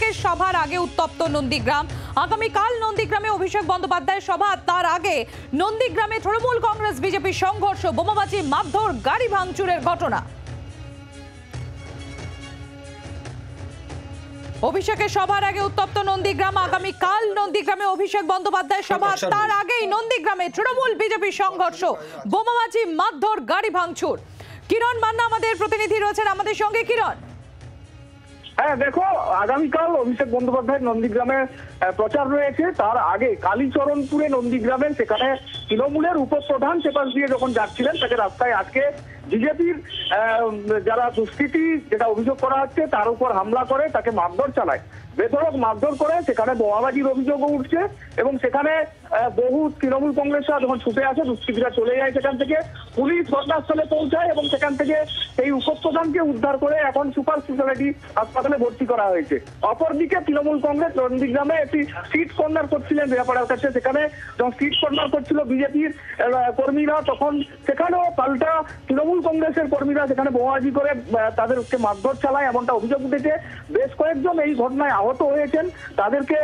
অভিষেকের সভার আগে উত্তপ্ত নন্দীগ্রাম। আগামীকাল নন্দীগ্রামে অভিষেক বন্দ্যোপাধ্যায়ের সভা, তার আগে নন্দীগ্রামে তৃণমূল কংগ্রেস বিজেপি সংঘর্ষ, বোমাবাজি, মারধর, গাড়ি ভাঙচুরের ঘটনা। অভিষেকের সভার আগে উত্তপ্ত নন্দীগ্রাম। আগামীকাল নন্দীগ্রামে অভিষেক বন্দ্যোপাধ্যায়ের সভা, তার আগেই নন্দীগ্রামে তৃণমূল বিজেপি সংঘর্ষ, বোমাবাজি, মারধর, গাড়ি ভাঙচুর। কিরণ মান্না আমাদের প্রতিনিধি রয়েছেন আমাদের সঙ্গে। কিরণ, হ্যাঁ দেখো, আগামীকাল অভিষেক বন্দ্যোপাধ্যায়ের নন্দীগ্রামে প্রচার রয়েছে। তার আগে কালীচরণপুরে নন্দীগ্রামে সেখানে তৃণমূলের উপপ্রধান সেপাশ দিয়ে যখন যাচ্ছিলেন তাকে রাস্তায় আটকে বিজেপির যারা দুষ্কৃতী, যেটা অভিযোগ করা হচ্ছে, তার উপর হামলা করে তাকে মারধর চালায়, বেধড়ক মারধর করে। সেখানে বোমাবাজির অভিযোগও উঠছে এবং সেখানে বহু তৃণমূল কংগ্রেসরা যখন ছুটে আসে, দুষ্কৃতীরা চলে যায় সেখান থেকে। পুলিশ ঘটনাস্থলে পৌঁছায় এবং সেখান থেকে সেই উপপ্রধানকে উদ্ধার করে এখন সুপার স্পেশালিটি হাসপাতালে ভর্তি করা হয়েছে। অপরদিকে তৃণমূল কংগ্রেস নন্দীগ্রামে একটি স্ট্রিট কর্নার করছিলেন রেয়াপাড়ার কাছে। সেখানে যখন স্ট্রিট কর্নার করছিল বিজেপির কর্মীরা, তখন সেখানেও পাল্টা তৃণমূল কংগ্রেসের কর্মীরা সেখানে বোমাবাজি করে তাদেরকে মারধর চালায়, এমনটা অভিযোগ উঠেছে। বেশ কয়েকজন এই ঘটনায় আহত হয়েছেন, তাদেরকে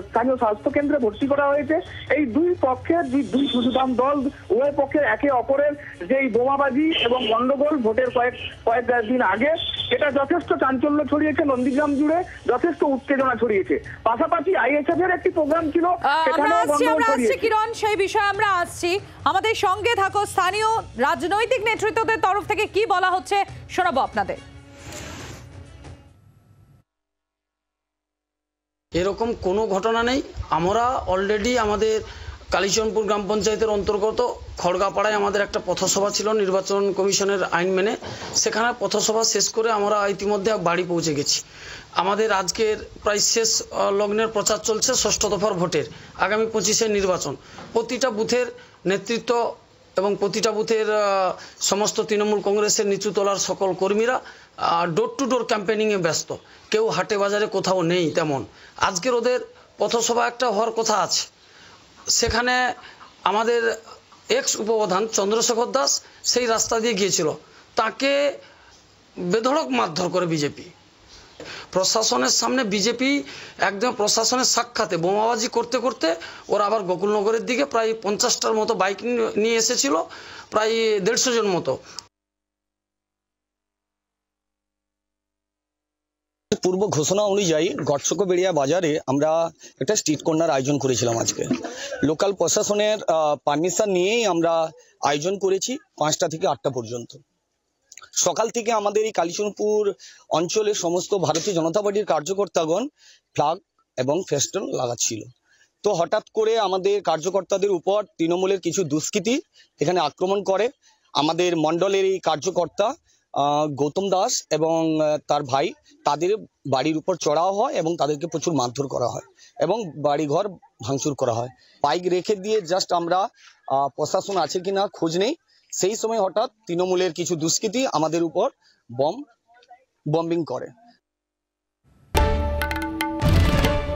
স্থানীয় স্বাস্থ্য কেন্দ্রে ভর্তি করা হয়েছে। এই দুই পক্ষের দুই সুযোগান দল, উভয় পক্ষের একে অপরের যে বোমাবাজি এবং গন্ডগোল ভোটের কয়েক দিন আগে, এটা যথেষ্ট চাঞ্চল্য ছড়িয়েছে নন্দীগ্রাম জুড়ে, যথেষ্ট উত্তেজনা ছড়িয়েছে। পাশাপাশি আইএসএফ এর একটি প্রোগ্রাম ছিল, কিরণ সেই বিষয়ে আমরা আসছি। আমাদের সঙ্গে থাকো। স্থানীয় রাজনৈতিক নেতৃত্বদের তরফ থেকে কি বলা হচ্ছে শোনাবো আপনাদের। এরকম কোনো ঘটনা নেই। আমরা অলরেডি আমাদের কালীচরণপুর গ্রাম পঞ্চায়েতের অন্তর্গত খড়গাপাড়ায় আমাদের একটা পথসভা ছিল নির্বাচন কমিশনের আইন মেনে। সেখানে পথসভা শেষ করে আমরা ইতিমধ্যে বাড়ি পৌঁছে গেছি। আমাদের আজকের প্রায় শেষ লগ্নের প্রচার চলছে ৬ষ্ঠ দফার ভোটের, আগামী ২৫-এর নির্বাচন। প্রতিটা বুথের নেতৃত্ব এবং প্রতিটা বুথের সমস্ত তৃণমূল কংগ্রেসের নিচুতলার সকল কর্মীরা ডোর টু ডোর ক্যাম্পেনিংয়ে ব্যস্ত। কেউ হাটে বাজারে কোথাও নেই তেমন। আজকের ওদের পথসভা একটা হওয়ার কথা আছে। সেখানে আমাদের এক্স উপপ্রধান চন্দ্রশেখর দাস সেই রাস্তা দিয়ে গিয়েছিল, তাকে বেধড়ক মারধর করে বিজেপি। প্রশাসনের সামনে বিজেপি একদম প্রশাসনের সাক্ষাতে বোমাবাজি করতে করতে ওরা আবার গোকুলনগরের দিকে প্রায় 50টার মতো বাইক নিয়ে এসেছিল, প্রায় 150 জন মতো। পূর্ব ঘোষণা অনুযায়ী গড়চকবেড়িয়া বাজারে আমরা একটা স্ট্রিট কর্নার আয়োজন করেছিলাম। আজকে লোকাল প্রশাসনের পারমিশন নিয়েই আমরা আয়োজন করেছি 5টা থেকে 8টা পর্যন্ত। সকাল থেকে আমাদের এই কালীচরণপুর অঞ্চলের সমস্ত ভারতীয় জনতা পার্টির কার্যকর্তাগণ ফ্ল্যাগ এবং ফেস্টুন লাগাচ্ছিল। তো হঠাৎ করে আমাদের কার্যকর্তাদের উপর তৃণমূলের কিছু দুষ্কৃতী এখানে আক্রমণ করে। আমাদের মণ্ডলের এই কার্যকর্তা গৌতম দাস এবং তার ভাই, তাদের বাড়ির উপর চড়াও হয় এবং তাদেরকে প্রচুর মারধর করা হয় এবং বাড়িঘর ভাঙচুর করা হয়। বাইক রেখে দিয়ে জাস্ট আমরা প্রশাসন আছে কিনা খোঁজ নেই। সেই সময় হঠাৎ তৃণমূলের কিছু দুষ্কৃতী আমাদের উপর বম্বিং করে।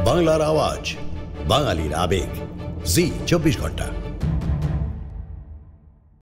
বাংলার আওয়াজ, বাঙালির আবেগ, জি 24 ঘন্টা।